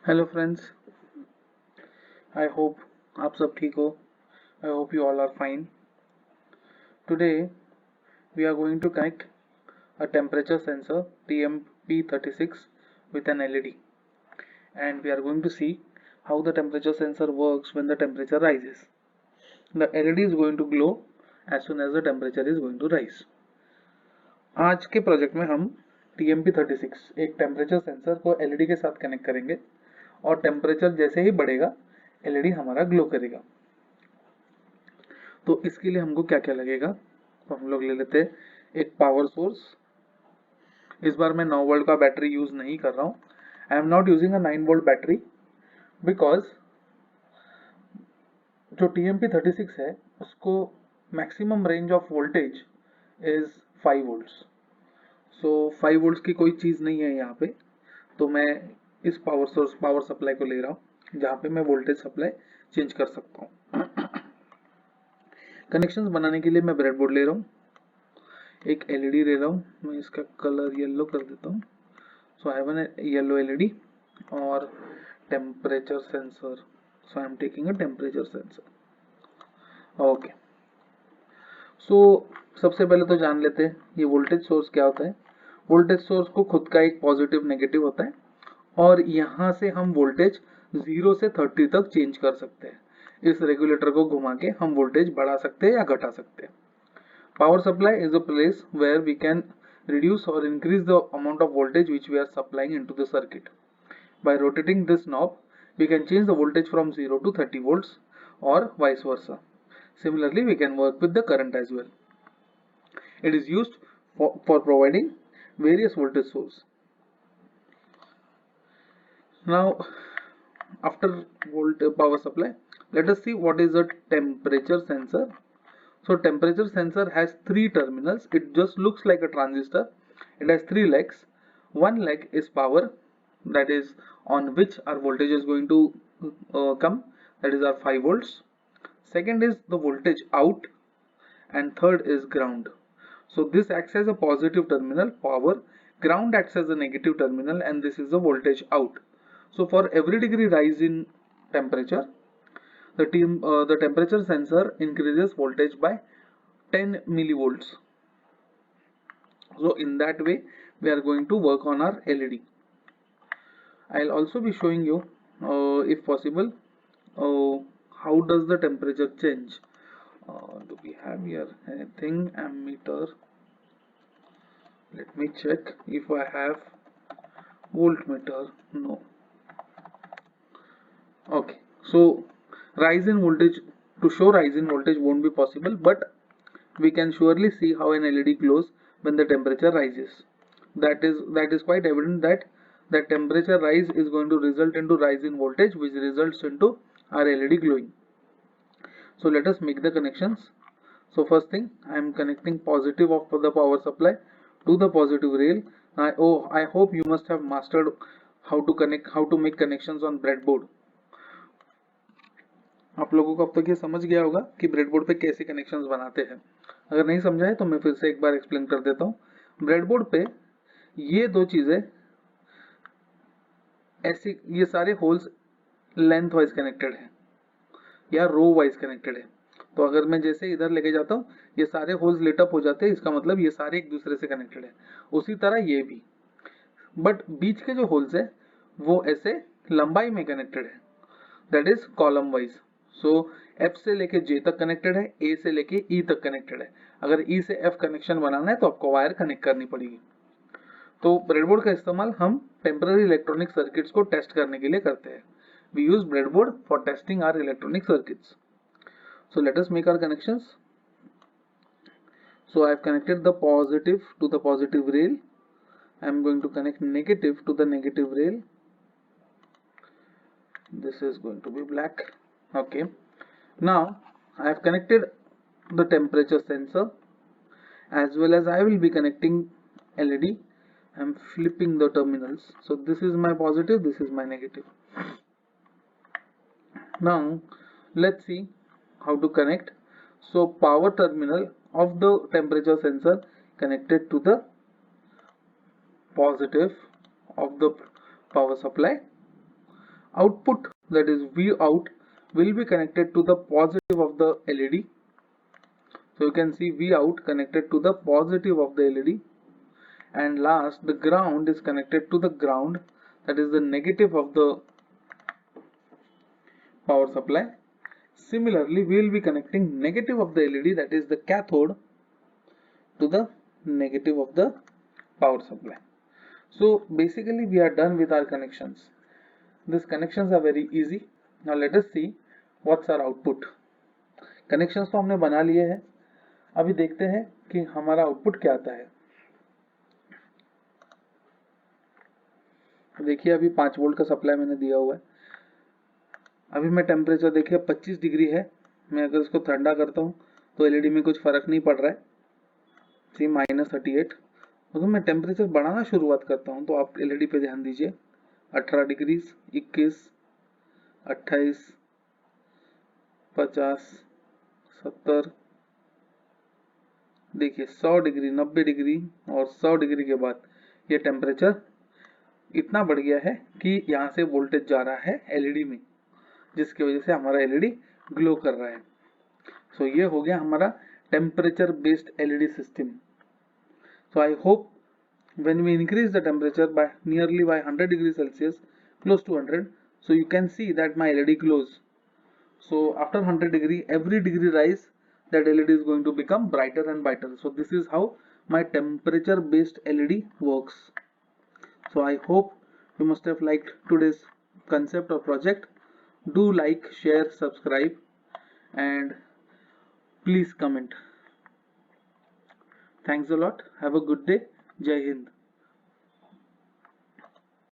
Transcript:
Hello friends, I hope आप सब ठीक हो. I hope you all are fine. Today we are going to connect a temperature sensor TMP36 with an LED, and we are going to see how the temperature sensor works when the temperature rises. The LED is going to glow as soon as the temperature is going to rise. आज के project में हम TMP36 एक temperature sensor को LED के साथ connect करेंगे और टेम्परेचर जैसे ही बढ़ेगा LED हमारा ग्लो करेगा. तो इसके लिए हमको क्या क्या लगेगा, तो हम लोग ले लेते हैं एक पावर सोर्स. इस बार मैं 9 वोल्ट का बैटरी यूज नहीं कर रहा हूँ. I am not using a 9 volt battery because जो TMP36 है उसको maximum range of voltage is 5 volts. So 5 volts की कोई चीज़ नहीं है यहाँ पे, तो मैं इस पावर सप्लाई को ले रहा हूँ जहाँ पे मैं वोल्टेज सप्लाई चेंज कर सकता हूँ. कनेक्शंस बनाने के लिए मैं ब्रेडबोर्ड ले रहा हूँ, एक एलईडी ले रहा हूँ. मैं इसका कलर येलो कर देता हूँ. So I have an yellow LED और temperature sensor. So I am taking a temperature sensor. Okay, so सबसे पहले तो जान लेते हैं ये वोल्टेज सोर्स क्या होता है. वोल्टेज सोर्स को खुद का एक पॉजिटिव नेगेटिव होता है और यहाँ से हम वोल्टेज 0 से 30 तक चेंज कर सकते हैं. इस रेगुलेटर को घुमा के हम वोल्टेज बढ़ा सकते हैं या घटा सकते हैं. Power supply is a place where we can reduce or increase the amount of voltage which we are supplying into the circuit. By rotating this knob, we can change the voltage from 0 to 30 volts or vice versa. Similarly, we can work with the current as well. It is used for providing various voltage source. Now, after power supply, let us see what is a temperature sensor. So temperature sensor has 3 terminals. It just looks like a transistor. It has 3 legs. One leg is power, that is on which our voltage is going to come, that is our 5 volts. Second is the voltage out, and third is ground. So this acts as a positive terminal, power. Ground acts as a negative terminal, and this is the voltage out. So for every degree rise in temperature, the temperature sensor increases voltage by 10 millivolts. So in that way we are going to work on our LED. I'll also be showing you if possible how does the temperature change. Do we have here anything, ammeter? Let me check if I have voltmeter. No. Okay, so rise in voltage, to show rise in voltage won't be possible, but we can surely see how an LED glows when the temperature rises. That is quite evident that the temperature rise is going to result into rise in voltage, which results into our LED glowing. So let us make the connections. So first thing, I am connecting positive of the power supply to the positive rail. I hope you must have mastered how to make connections on breadboard. आप लोगों को अब तक ये समझ गया होगा कि ब्रेडबोर्ड पे कैसे कनेक्शंस बनाते हैं. अगर नहीं समझा है तो मैं फिर से एक बार एक्सप्लेन कर देता हूँ. ब्रेडबोर्ड पे ये दो चीजें ऐसी, ये सारे होल्स लेंथ वाइज कनेक्टेड है या रो वाइज कनेक्टेड है. तो अगर मैं जैसे इधर लेके जाता हूँ ये सारे होल्स लिट अप हो जाते हैं, इसका मतलब ये सारे एक दूसरे से कनेक्टेड है. उसी तरह ये भी, बट बीच के जो होल्स है वो ऐसे लंबाई में कनेक्टेड है, that is column wise. So F से लेके J तक कनेक्टेड है, A से लेके E तक कनेक्टेड है. अगर E से F कनेक्शन बनाना है तो आपको वायर कनेक्ट करनी पड़ेगी. तो ब्रेडबोर्ड का इस्तेमाल हम टेम्पररी इलेक्ट्रॉनिक सर्किट्स को टेस्ट करने के लिए करते हैं. We use breadboard for testing our electronic circuits. So let us make our connections. So I have connected the positive to the positive rail. I am going to connect negative to the negative rail. This is going to be black. Okay. Now I have connected the temperature sensor, as well as I will be connecting LED. I am flipping the terminals. So this is my positive, this is my negative. Now let's see how to connect. So power terminal of the temperature sensor connected to the positive of the power supply. output, that is V out, will be connected to the positive of the LED. So you can see V out connected to the positive of the LED, and last the ground is connected to the ground, that is the negative of the power supply. Similarly, we will be connecting negative of the LED, that is the cathode, to the negative of the power supply. So basically we are done with our connections. These connections are very easy. Now let us see what's our output. Connections तो हमने बना लिए हैं, अभी देखते हैं कि हमारा आउटपुट क्या आता है। देखिए अभी 5 वोल्ट का सप्लाई मैंने दिया हुआ है। अभी मैं टेम्परेचर देखिए 25 डिग्री है, मैं अगर इसको ठंडा करता हूँ तो एलईडी में कुछ फर्क नहीं पड़ रहा है, सी -38। अगर मैं टेम्परेचर बढ़ाना शुरुआत करता हूँ तो आप एलईडी पे ध्यान दीजिए, 18 डिग्री, 21, 28, 50, 70, देखिए 100 डिग्री, 90 डिग्री और 100 डिग्री के बाद ये टेम्परेचर इतना बढ़ गया है कि यहाँ से वोल्टेज जा रहा है एलईडी में, जिसकी वजह से हमारा एलईडी ग्लो कर रहा है। सो ये हो गया हमारा temperature based LED system. So I hope when we increase the temperature by nearly by 100 degrees Celsius, close to 100, so you can see that my LED glows. So after 100 degree, every degree rise, that LED is going to become brighter and brighter. So this is how my temperature based LED works. So I hope you must have liked today's concept or project. Do like, share, subscribe, and please comment. Thanks a lot. Have a good day. Jai Hind.